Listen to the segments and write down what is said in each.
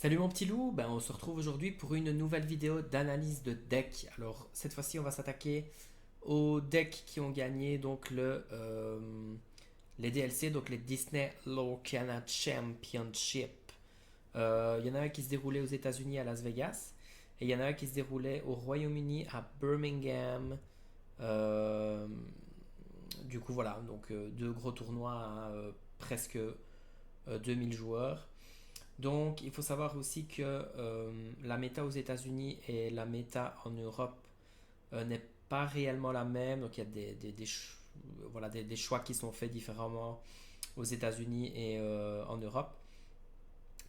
Salut mon petit loup, on se retrouve aujourd'hui pour une nouvelle vidéo d'analyse de deck. Alors cette fois-ci on va s'attaquer aux decks qui ont gagné donc les DLC, donc les Disney Lorcana Championship. Il y en a un qui se déroulait aux États-Unis à Las Vegas et il y en a un qui se déroulait au Royaume-Uni à Birmingham. Euh, du coup voilà, donc deux gros tournois à presque 2000 joueurs. Donc, il faut savoir aussi que la méta aux États-Unis et la méta en Europe n'est pas réellement la même. Donc, il y a voilà, des choix qui sont faits différemment aux États-Unis et en Europe.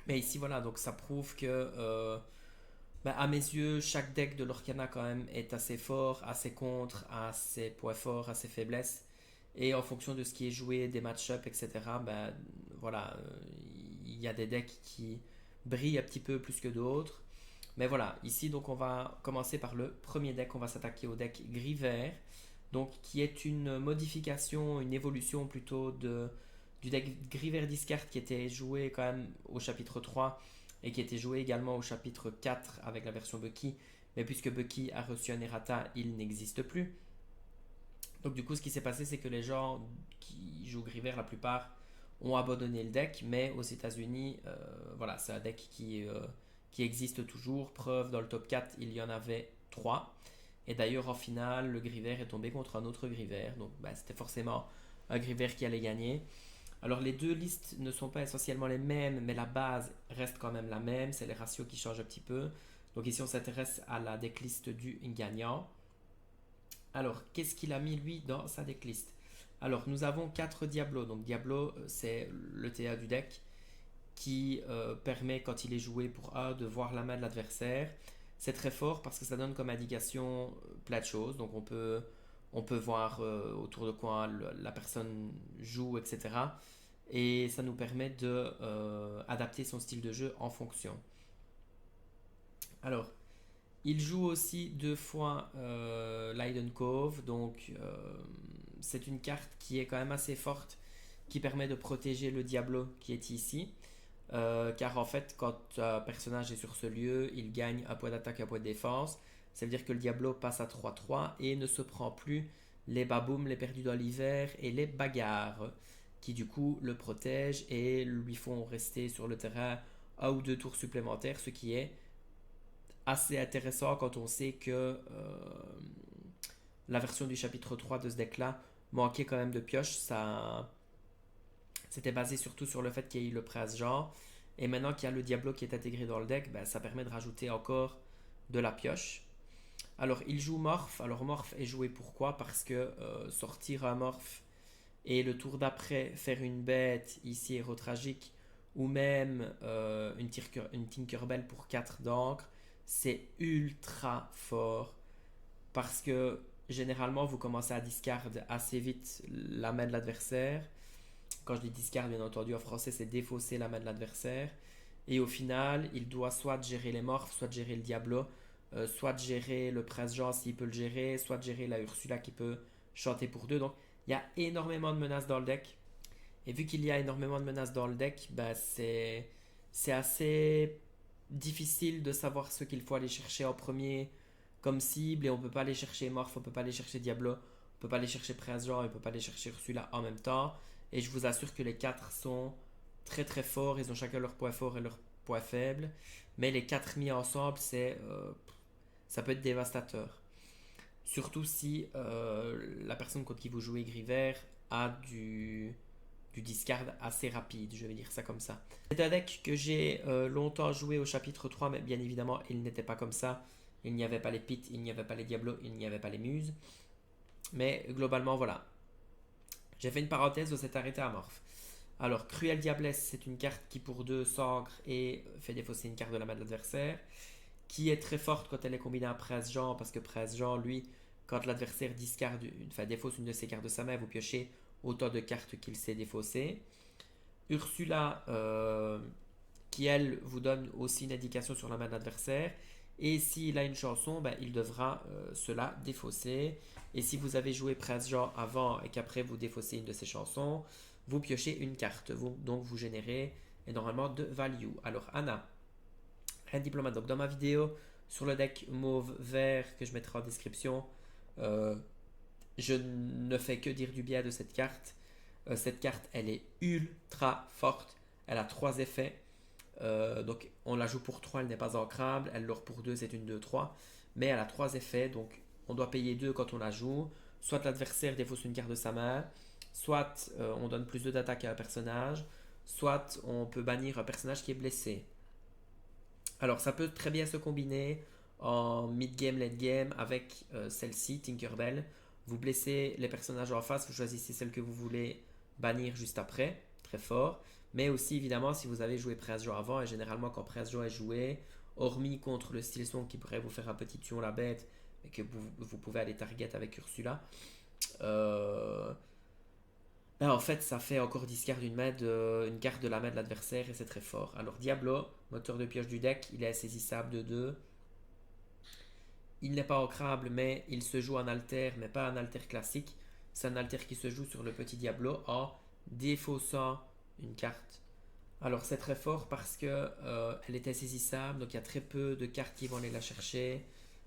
Mais ici, voilà, donc ça prouve que, à mes yeux, chaque deck de l'Orcana quand même est assez fort, assez contre, à ses points forts, à ses faiblesses. Et en fonction de ce qui est joué, des match-ups, etc., voilà, il y a des decks qui brillent un petit peu plus que d'autres. Mais voilà, ici donc on va commencer par le premier deck, on va s'attaquer au deck gris-vert, donc qui est une modification, une évolution plutôt du deck gris-vert discard qui était joué quand même au chapitre 3 et qui était joué également au chapitre 4 avec la version Bucky. Mais puisque Bucky a reçu un errata, il n'existe plus. Donc du coup, ce qui s'est passé, c'est que les gens qui jouent gris vert, la plupart, ont abandonné le deck, mais aux États-Unis, voilà, c'est un deck qui existe toujours. Preuve, dans le top 4, il y en avait 3. Et d'ailleurs, en finale, le gris vert est tombé contre un autre gris vert. Donc c'était forcément un gris vert qui allait gagner. Alors les deux listes ne sont pas essentiellement les mêmes, mais la base reste quand même la même. C'est les ratios qui changent un petit peu. Donc ici, on s'intéresse à la decklist du gagnant. Alors, qu'est-ce qu'il a mis lui dans sa decklist? Alors, nous avons 4 Diablo. Donc, Diablo, c'est le TA du deck qui permet, quand il est joué pour A, de voir la main de l'adversaire. C'est très fort parce que ça donne comme indication plein de choses. Donc, on peut voir autour de quoi la personne joue, etc. Et ça nous permet de adapter son style de jeu en fonction. Alors, il joue aussi deux fois Leiden Cove, donc c'est une carte qui est quand même assez forte, qui permet de protéger le Diablo qui est ici. Car en fait, quand un personnage est sur ce lieu, il gagne un point d'attaque, un point de défense. Ça veut dire que le Diablo passe à 3-3 et ne se prend plus les baboums, les perdus dans l'hiver et les bagarres, qui du coup le protègent et lui font rester sur le terrain un ou deux tours supplémentaires, ce qui est assez intéressant quand on sait que la version du chapitre 3 de ce deck-là manquait quand même de pioche. Ça, c'était basé surtout sur le fait qu'il y ait eu le prince Jean. Et maintenant qu'il y a le Diablo qui est intégré dans le deck, ça permet de rajouter encore de la pioche. Alors il joue Morph. Alors Morph est joué pourquoi? Parce que sortir un Morph et le tour d'après faire une bête, ici héros tragique, ou même une Tinkerbell pour 4 d'encre, c'est ultra fort parce que généralement vous commencez à discard assez vite la main de l'adversaire. Quand je dis discard, bien entendu, en français c'est défausser la main de l'adversaire. Et au final, il doit soit gérer les morphes, soit gérer le Diablo, soit gérer le Prince Jean s'il peut le gérer, soit gérer la Ursula qui peut chanter pour deux. Donc il y a énormément de menaces dans le deck. Et vu qu'il y a énormément de menaces dans le deck, c'est assez difficile de savoir ce qu'il faut aller chercher en premier comme cible. Et on peut pas aller chercher Morph, on peut pas aller chercher Diablo, on peut pas aller chercher Prince Jean, on peut pas aller chercher Ursula en même temps. Et je vous assure que les quatre sont très très forts. Ils ont chacun leur point fort et leur point faible. Mais les quatre mis ensemble, ça peut être dévastateur. Surtout si la personne contre qui vous jouez gris vert a du discard assez rapide, je vais dire ça comme ça. C'est un deck que j'ai longtemps joué au chapitre 3, mais bien évidemment, il n'était pas comme ça. Il n'y avait pas les pits, il n'y avait pas les diablos, il n'y avait pas les muses. Mais globalement, voilà. J'ai fait une parenthèse de cet arrêté amorphe. Alors, Cruel Diablesse, c'est une carte qui pour 2 s'ancre et fait défausser une carte de la main de l'adversaire, qui est très forte quand elle est combinée à Prince Jean, parce que Prince Jean, lui, quand l'adversaire discarde, enfin défausse une de ses cartes de sa main, vous piochez autant de cartes qu'il s'est défaussé. Ursula, qui elle vous donne aussi une indication sur la main de l'adversaire. Et s'il a une chanson, il devra cela défausser. Et si vous avez joué Prince Jean avant et qu'après vous défaussez une de ses chansons, vous piochez une carte. Donc vous générez énormément de value. Alors Anna, Reine diplomate. Donc dans ma vidéo sur le deck mauve vert que je mettrai en description, euh, je ne fais que dire du bien de cette carte. Cette carte, elle est ultra forte. Elle a 3 effets. Donc on la joue pour 3, elle n'est pas ancrable. Elle l'or pour 2, c'est une 2-3. Mais elle a 3 effets. Donc on doit payer 2 quand on la joue. Soit l'adversaire défausse une carte de sa main. Soit on donne plus 2 d'attaque à un personnage. Soit on peut bannir un personnage qui est blessé. Alors ça peut très bien se combiner en mid-game, late-game avec celle-ci, Tinkerbell. Vous blessez les personnages en face, vous choisissez celle que vous voulez bannir juste après, très fort. Mais aussi évidemment si vous avez joué Préasjo avant, et généralement quand Préasjo est joué, hormis contre le Steel qui pourrait vous faire un petit tuon la bête, et que vous pouvez aller target avec Ursula, euh, ben, en fait, ça fait encore discard une carte de la main de l'adversaire et c'est très fort. Alors Diablo, moteur de pioche du deck, il est insaisissable de 2. Il n'est pas ancrable, mais il se joue en alter, mais pas en alter classique. C'est un alter qui se joue sur le petit Diablo en défaussant une carte. Alors c'est très fort parce que elle est insaisissable, donc il y a très peu de cartes qui vont aller la chercher.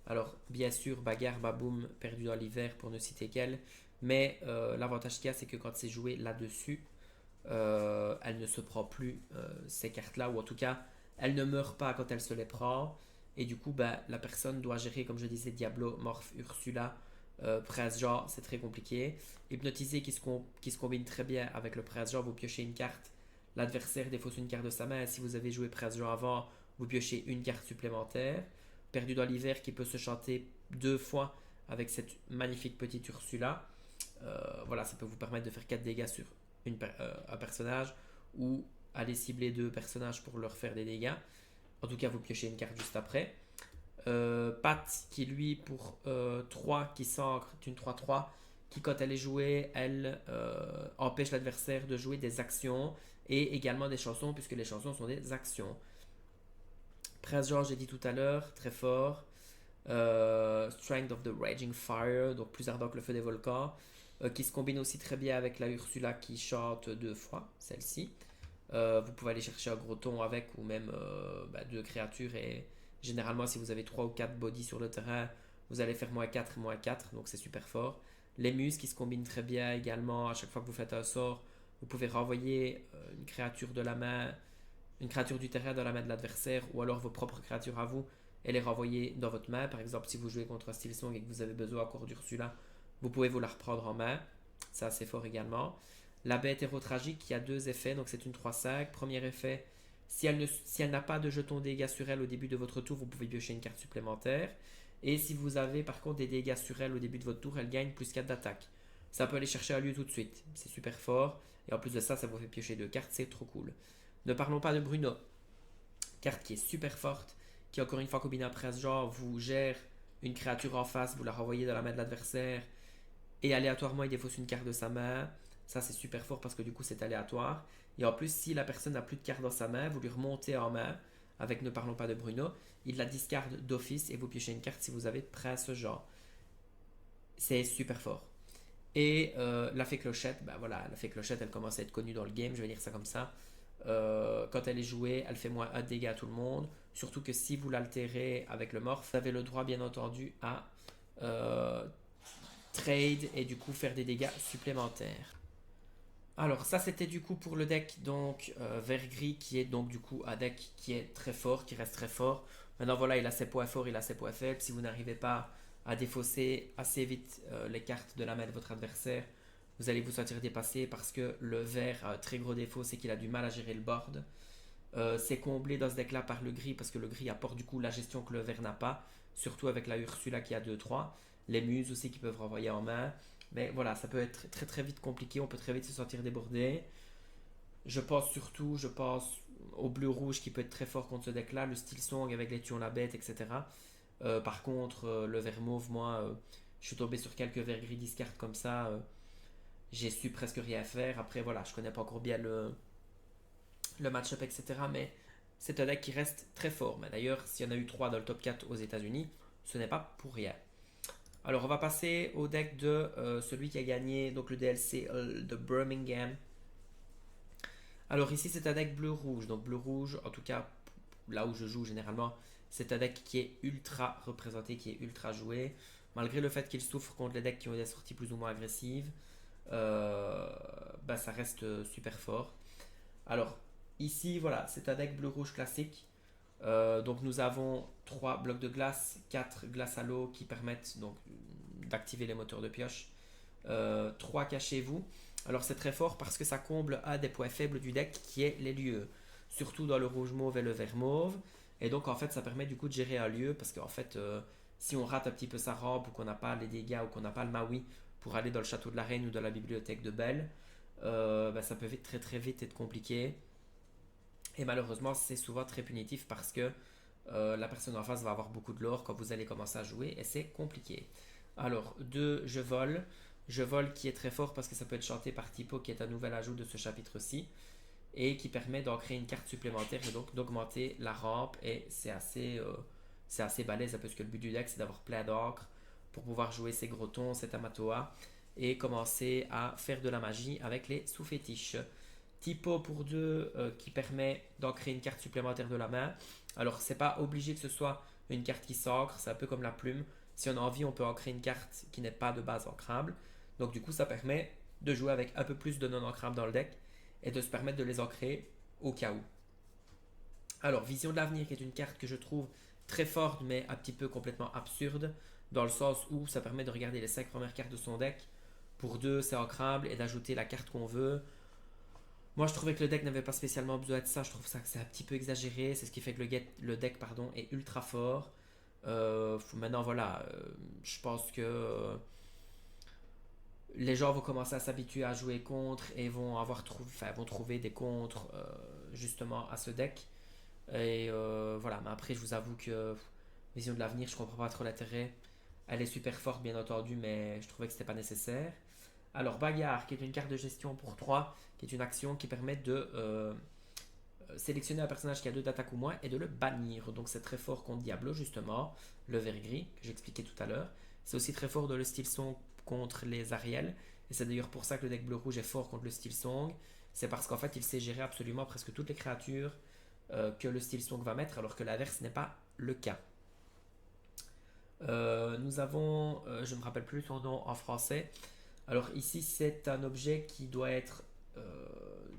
Alors bien sûr, bagarre, baboum, perdu dans l'hiver pour ne citer qu'elle. Mais l'avantage qu'il y a, c'est que quand c'est joué là-dessus, elle ne se prend plus ces cartes-là, ou en tout cas, elle ne meurt pas quand elle se les prend. Et du coup, bah, la personne doit gérer, comme je disais, Diablo, Morph, Ursula, Prince Jean, c'est très compliqué. Hypnotisé qui se combine très bien avec le Prince Jean, vous piochez une carte, l'adversaire défausse une carte de sa main. Et si vous avez joué Prince Jean avant, vous piochez une carte supplémentaire. Perdu dans l'hiver qui peut se chanter 2 fois avec cette magnifique petite Ursula. Voilà, ça peut vous permettre de faire 4 dégâts sur un personnage ou aller cibler 2 personnages pour leur faire des dégâts. En tout cas, vous piochez une carte juste après. Pat, qui lui, pour 3, qui s'ancre, est une 3-3, qui quand elle est jouée, elle empêche l'adversaire de jouer des actions et également des chansons, puisque les chansons sont des actions. Prince George, j'ai dit tout à l'heure, très fort. Strength of the Raging Fire, donc plus ardent que le feu des volcans, qui se combine aussi très bien avec la Ursula qui chante 2 fois, celle-ci. Vous pouvez aller chercher un gros ton avec ou même 2 créatures et généralement si vous avez 3 ou 4 bodies sur le terrain, vous allez faire -4 et -4, donc c'est super fort. Les muses qui se combinent très bien également, à chaque fois que vous faites un sort, vous pouvez renvoyer une créature de la main, une créature du terrain dans la main de l'adversaire ou alors vos propres créatures à vous et les renvoyer dans votre main. Par exemple, si vous jouez contre un Steelsong et que vous avez besoin encore d'Ursula, vous pouvez vous la reprendre en main. Ça, c'est fort également. La bête héros-tragique qui a 2 effets, donc c'est une 3-5. Premier effet, si elle n'a pas de jeton dégâts sur elle au début de votre tour, vous pouvez piocher une carte supplémentaire. Et si vous avez par contre des dégâts sur elle au début de votre tour, elle gagne plus 4 d'attaque. Ça peut aller chercher un lieu tout de suite. C'est super fort. Et en plus de ça, ça vous fait piocher 2 cartes, c'est trop cool. Ne parlons pas de Bruno. Carte qui est super forte, qui encore une fois combine un presse genre, vous gère une créature en face, vous la renvoyez dans la main de l'adversaire et aléatoirement il défausse une carte de sa main. Ça c'est super fort parce que du coup c'est aléatoire. Et en plus si la personne n'a plus de carte dans sa main, vous lui remontez en main avec ne parlons pas de Bruno, il la discarde d'office et vous piochez une carte si vous avez prince genre. C'est super fort. Et la fée clochette, bah voilà, la fée clochette elle commence à être connue dans le game, je vais dire ça comme ça. Quand elle est jouée, elle fait -1 de dégâts à tout le monde. Surtout que si vous l'altérez avec le morph, vous avez le droit bien entendu à trade et du coup faire des dégâts supplémentaires. Alors ça c'était du coup pour le deck donc vert gris qui est donc du coup un deck qui est très fort, qui reste très fort. Maintenant voilà, il a ses points forts, il a ses points faibles. Si vous n'arrivez pas à défausser assez vite les cartes de la main de votre adversaire, vous allez vous sentir dépassé parce que le vert a un très gros défaut, c'est qu'il a du mal à gérer le board. C'est comblé dans ce deck là par le gris parce que le gris apporte du coup la gestion que le vert n'a pas, surtout avec la Ursula qui a 2-3, les muses aussi qui peuvent renvoyer en main. Mais voilà, ça peut être très très vite compliqué, on peut très vite se sentir débordé. Je pense au bleu-rouge qui peut être très fort contre ce deck-là, le Steel Song avec les tuons la bête, etc. Par contre, le vert mauve, moi, je suis tombé sur quelques verts gris discard comme ça. J'ai su presque rien faire. Après, voilà, je connais pas encore bien le match-up, etc. Mais c'est un deck qui reste très fort. Mais d'ailleurs, s'il y en a eu 3 dans le top 4 aux États-Unis, ce n'est pas pour rien. Alors, on va passer au deck de celui qui a gagné donc le DLC de Birmingham. Alors ici c'est un deck bleu-rouge, donc bleu-rouge en tout cas là où je joue généralement, c'est un deck qui est ultra représenté, qui est ultra joué. Malgré le fait qu'il souffre contre les decks qui ont des sorties plus ou moins agressives, bah, ça reste super fort. Alors, ici, voilà, c'est un deck bleu-rouge classique. Donc nous avons 3 blocs de glace, 4 glaces à l'eau qui permettent donc d'activer les moteurs de pioche. 3 cachez-vous. Alors c'est très fort parce que ça comble un des points faibles du deck qui est les lieux. Surtout dans le rouge mauve et le vert mauve. Et donc en fait ça permet du coup de gérer un lieu parce qu'en fait si on rate un petit peu sa rampe ou qu'on n'a pas les dégâts ou qu'on n'a pas le Maui pour aller dans le château de la reine ou dans la bibliothèque de Belle, bah, ça peut vite, très très vite être compliqué. Et malheureusement, c'est souvent très punitif parce que la personne en face va avoir beaucoup de l'or quand vous allez commencer à jouer et c'est compliqué. Alors, 2, je vole. Je vole qui est très fort parce que ça peut être chanté par Typo qui est un nouvel ajout de ce chapitre-ci et qui permet d'en créer une carte supplémentaire et donc d'augmenter la rampe et c'est assez balèze parce que le but du deck c'est d'avoir plein d'encre pour pouvoir jouer ses grotons, ses tamatoa et commencer à faire de la magie avec les sous-fétiches. Typo pour 2 qui permet d'en créer une carte supplémentaire de la main. Alors, c'est pas obligé que ce soit une carte qui s'ancre, c'est un peu comme la plume. Si on a envie, on peut en créer une carte qui n'est pas de base ancrable. Donc, du coup, ça permet de jouer avec un peu plus de non ancrables dans le deck et de se permettre de les ancrer au cas où. Alors, Vision de l'avenir, qui est une carte que je trouve très forte, mais un petit peu complètement absurde, dans le sens où ça permet de regarder les 5 premières cartes de son deck. Pour 2, c'est ancrable et d'ajouter la carte qu'on veut. Moi, je trouvais que le deck n'avait pas spécialement besoin de ça. Je trouve ça que c'est un petit peu exagéré. C'est ce qui fait que le deck pardon, est ultra fort. Maintenant, voilà, je pense que les gens vont commencer à s'habituer à jouer contre et vont trouver des contres justement à ce deck. Et voilà, mais après, je vous avoue que Vision de l'avenir, je comprends pas trop l'intérêt. Elle est super forte, bien entendu, mais je trouvais que c'était pas nécessaire. Alors, Bagarre, qui est une carte de gestion pour 3, qui est une action qui permet de sélectionner un personnage qui a 2 d'attaque ou moins et de le bannir. Donc, c'est très fort contre Diablo, justement, le vert gris, que j'expliquais tout à l'heure. C'est aussi très fort de le Steel Song contre les Ariel. Et c'est d'ailleurs pour ça que le deck bleu-rouge est fort contre le Steel Song. C'est parce qu'en fait, il sait gérer absolument presque toutes les créatures que le Steel Song va mettre, alors que l'inverse n'est pas le cas. Nous avons, je ne me rappelle plus son nom en français. Alors ici, c'est un objet qui doit être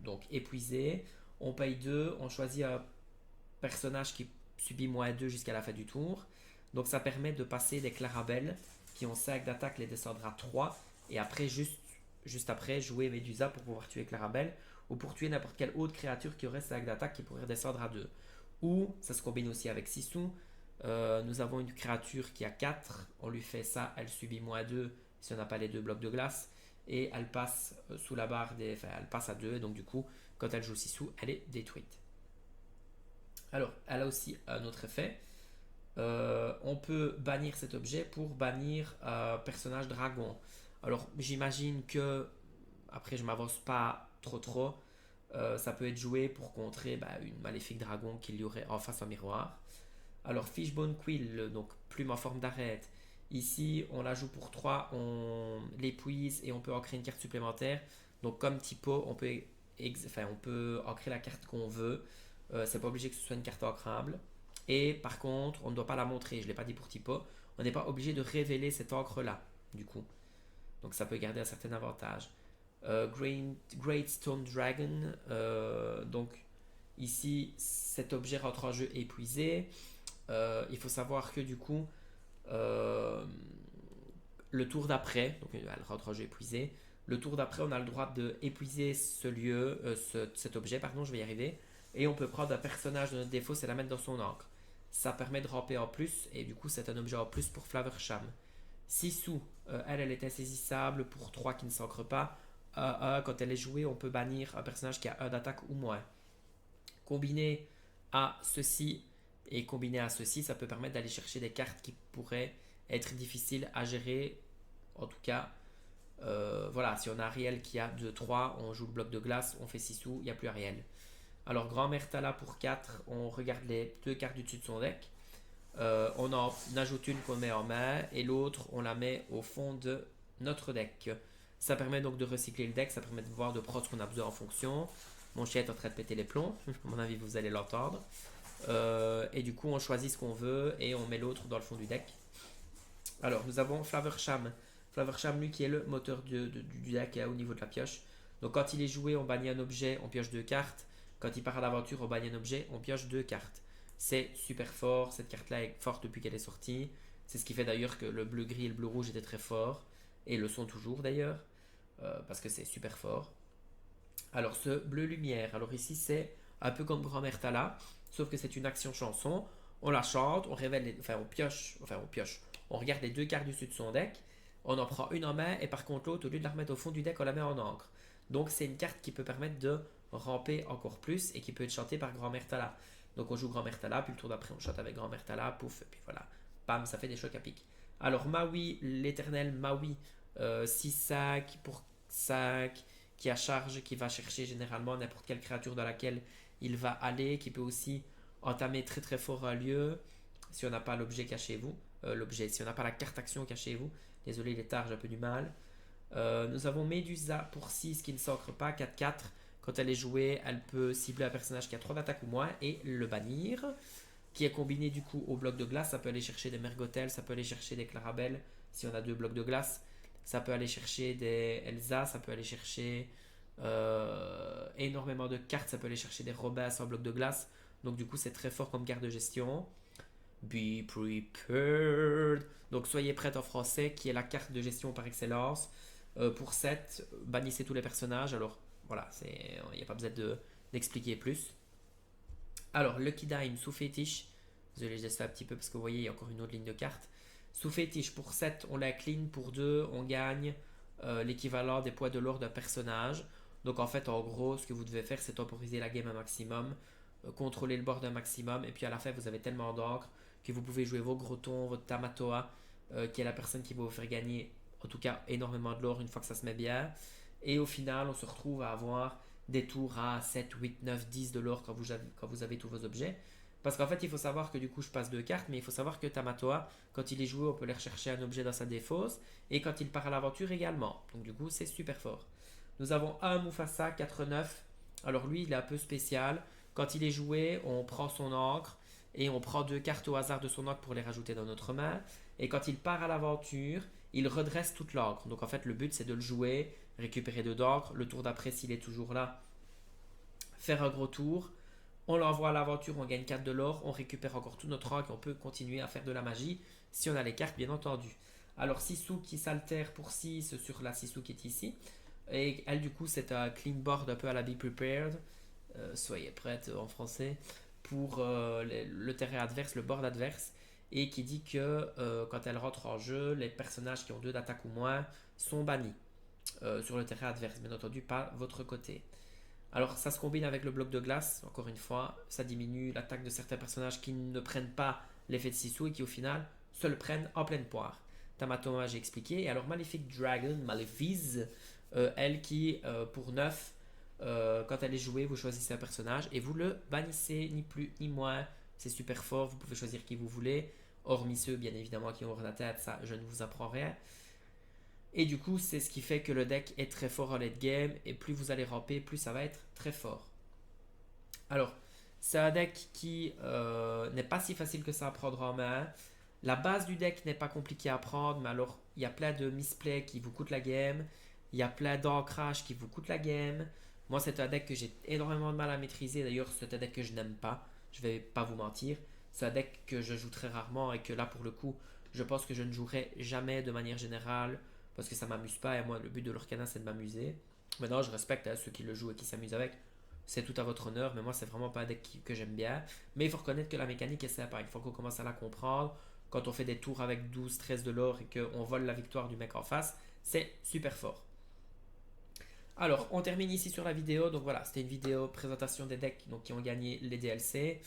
donc épuisé. On paye 2, on choisit un personnage qui subit -2 jusqu'à la fin du tour. Donc ça permet de passer des Clarabelle qui ont 5 d'attaque, les descendre à 3. Et après, juste après, jouer Medusa pour pouvoir tuer Clarabelle. Ou pour tuer n'importe quelle autre créature qui aurait 5 d'attaque qui pourrait descendre à 2. Ou ça se combine aussi avec Sissou. Nous avons une créature qui a 4. On lui fait ça, elle subit -2 si on n'a pas les 2 blocs de glace. Et elle passe sous la barre enfin, elle passe à 2. Et donc du coup, quand elle joue Sissou, elle est détruite. Alors, elle a aussi un autre effet. On peut bannir cet objet pour bannir un personnage dragon. Alors, j'imagine que, après je m'avance pas trop, ça peut être joué pour contrer une maléfique dragon qu'il y aurait en face au miroir. Alors, Fishbone Quill, donc plume en forme d'arête. Ici, on la joue pour 3, on l'épuise et on peut en créer une carte supplémentaire. Donc, comme typo, on peut ancrer la carte qu'on veut. C'est pas obligé que ce soit une carte ancrable. Et par contre, on ne doit pas la montrer. Je ne l'ai pas dit pour typo. On n'est pas obligé de révéler cette encre-là, du coup. Donc, ça peut garder un certain avantage. Great Stone Dragon. Donc, ici, cet objet rentre en jeu épuisé. Il faut savoir que du coup, le tour d'après, donc elle rentre en jeu épuisé, le tour d'après, on a le droit de épuiser ce lieu, cet objet, pardon, je vais y arriver, et on peut prendre un personnage de notre défaut et la mettre dans son encre. Ça permet de ramper en plus, et du coup, c'est un objet en plus pour Flaversham. Sissou, elle est insaisissable pour 3 qui ne s'ancrent pas. Quand elle est jouée, on peut bannir un personnage qui a 1 d'attaque ou moins. Combiné à ceci, et combiné à ceci, ça peut permettre d'aller chercher des cartes qui pourraient être difficiles à gérer. En tout cas, voilà, si on a Ariel qui a 2-3, on joue le bloc de glace, on fait 6 sous, il n'y a plus Ariel. Alors, Grand-mère Tala pour 4, on regarde les 2 cartes du dessus de son deck. On en ajoute une qu'on met en main et l'autre, on la met au fond de notre deck. Ça permet donc de recycler le deck, ça permet de voir, de prendre ce qu'on a besoin en fonction. Mon chien est en train de péter les plombs, à mon avis, vous allez l'entendre. Et du coup, on choisit ce qu'on veut et on met l'autre dans le fond du deck. Alors, nous avons Flaversham. Flaversham, lui, qui est le moteur du deck au niveau de la pioche. Donc, quand il est joué, on bannit un objet, on pioche 2 cartes. Quand il part à l'aventure, on bannit un objet, on pioche 2 cartes. C'est super fort. Cette carte-là est forte depuis qu'elle est sortie. C'est ce qui fait d'ailleurs que le bleu-gris et le bleu-rouge étaient très forts. Et le sont toujours d'ailleurs. Parce que c'est super fort. Alors, ce bleu lumière. Alors, ici, c'est un peu comme Grand-Mère Tala. Sauf que c'est une action chanson. On la chante, on révèle, enfin, on pioche. On regarde les 2 cartes du dessus de son deck. On en prend une en main. Et par contre, l'autre, au lieu de la remettre au fond du deck, on la met en encre. Donc, c'est une carte qui peut permettre de ramper encore plus et qui peut être chantée par Grand-Mère Tala. Donc, on joue Grand-Mère Tala, puis le tour d'après, on chante avec Grand-Mère Tala, pouf, et puis voilà. Bam, ça fait des chocs à pic. Alors, Maui, l'éternel Maui, 6 sacs pour 5, qui a charge, qui va chercher généralement n'importe quelle créature dans laquelle il va aller, qui peut aussi entamer très très fort un lieu, si on n'a pas l'objet caché vous, si on n'a pas la carte action cachée vous. Désolé, il est tard, j'ai un peu du mal. Nous avons Medusa pour 6 qui ne s'ancre pas, 4-4. Quand elle est jouée, elle peut cibler un personnage qui a 3 d'attaque ou moins et le bannir. Qui est combiné du coup au bloc de glace. Ça peut aller chercher des Mergotel, ça peut aller chercher des Clarabelle si on a 2 blocs de glace. Ça peut aller chercher des Elsa, ça peut aller chercher énormément de cartes. Ça peut aller chercher des Robins en bloc de glace. Donc du coup c'est très fort comme carte de gestion. Be prepared. Donc soyez prêts en français, qui est la carte de gestion par excellence. Pour 7, bannissez tous les personnages. Alors voilà, il n'y a pas besoin d'expliquer plus. Alors, Lucky Dime sous fétiche. Désolé, je laisse ça un petit peu parce que vous voyez, il y a encore une autre ligne de cartes. Sous fétiche, pour 7, on la clean. Pour 2, on gagne l'équivalent des poids de l'or d'un personnage. Donc, en fait, en gros, ce que vous devez faire, c'est temporiser la game un maximum, contrôler le board un maximum. Et puis, à la fin, vous avez tellement d'encre que vous pouvez jouer vos Grotons, votre Tamatoa, qui est la personne qui va vous faire gagner, en tout cas, énormément de l'or une fois que ça se met bien. Et au final, on se retrouve à avoir des tours à 7, 8, 9, 10 de l'or quand vous avez tous vos objets. Parce qu'en fait, il faut savoir que du coup, je passe 2 cartes, mais il faut savoir que Tamatoa, quand il est joué, on peut aller rechercher un objet dans sa défausse, et quand il part à l'aventure également. Donc du coup, c'est super fort. Nous avons un Mufasa 4-9. Alors lui, il est un peu spécial. Quand il est joué, on prend son encre, et on prend 2 cartes au hasard de son encre pour les rajouter dans notre main. Et quand il part à l'aventure, il redresse toute l'encre. Donc en fait, le but, c'est de le jouer, récupérer 2 d'encre. Le tour d'après, s'il est toujours là, faire un gros tour. On l'envoie à l'aventure, on gagne 4 de l'or, on récupère encore tout notre encre et on peut continuer à faire de la magie si on a les cartes, bien entendu. Alors, Sisu qui s'altère pour 6 sur la Sisu qui est ici. Et elle, du coup, c'est un clean board un peu à la Be Prepared. Soyez prête en français. Pour le terrain adverse, le board adverse. Et qui dit que quand elle rentre en jeu, les personnages qui ont 2 d'attaque ou moins sont bannis sur le terrain adverse. Bien entendu, pas votre côté. Alors ça se combine avec le bloc de glace, encore une fois, ça diminue l'attaque de certains personnages qui ne prennent pas l'effet de Sisu et qui au final se le prennent en pleine poire. Tamatoma, j'ai expliqué. Et alors Malefic Dragon, Malefice, elle qui pour 9, quand elle est jouée, vous choisissez un personnage et vous le bannissez, ni plus ni moins. C'est super fort, vous pouvez choisir qui vous voulez, hormis ceux bien évidemment qui ont hors la tête, ça je ne vous apprends rien. Et du coup, c'est ce qui fait que le deck est très fort en late game. Et plus vous allez ramper, plus ça va être très fort. Alors, c'est un deck qui n'est pas si facile que ça à prendre en main. La base du deck n'est pas compliquée à prendre. Mais alors, il y a plein de misplays qui vous coûtent la game. Il y a plein d'ancrage qui vous coûtent la game. Moi, c'est un deck que j'ai énormément de mal à maîtriser. D'ailleurs, c'est un deck que je n'aime pas. Je vais pas vous mentir. C'est un deck que je joue très rarement. Et que là, pour le coup, je pense que je ne jouerai jamais de manière générale parce que ça m'amuse pas et moi le but de l'Orcana c'est de m'amuser. Maintenant je respecte ceux qui le jouent et qui s'amusent avec, c'est tout à votre honneur, mais moi c'est vraiment pas un deck que j'aime bien. Mais il faut reconnaître que la mécanique est sympa, une fois qu'on commence à la comprendre, quand on fait des tours avec 12-13 de l'or et qu'on vole la victoire du mec en face, c'est super fort. Alors on termine ici sur la vidéo, donc voilà, c'était une vidéo présentation des decks donc, qui ont gagné les DLC.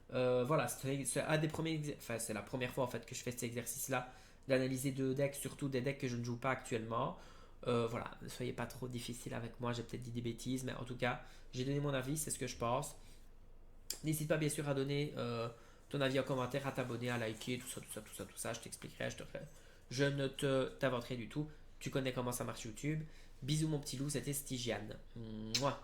Voilà, c'est un des premiers, enfin c'est la première fois en fait que je fais cet exercice là d'analyser 2 decks, surtout des decks que je ne joue pas actuellement. Voilà, ne soyez pas trop difficile avec moi, j'ai peut-être dit des bêtises, mais en tout cas, j'ai donné mon avis, c'est ce que je pense. N'hésite pas bien sûr à donner ton avis en commentaire, à t'abonner, à liker, tout ça, tout ça, tout ça, tout ça, je t'expliquerai, je ne t'inventerai du tout. Tu connais comment ça marche YouTube. Bisous mon petit loup, c'était Stygiane. Mouah.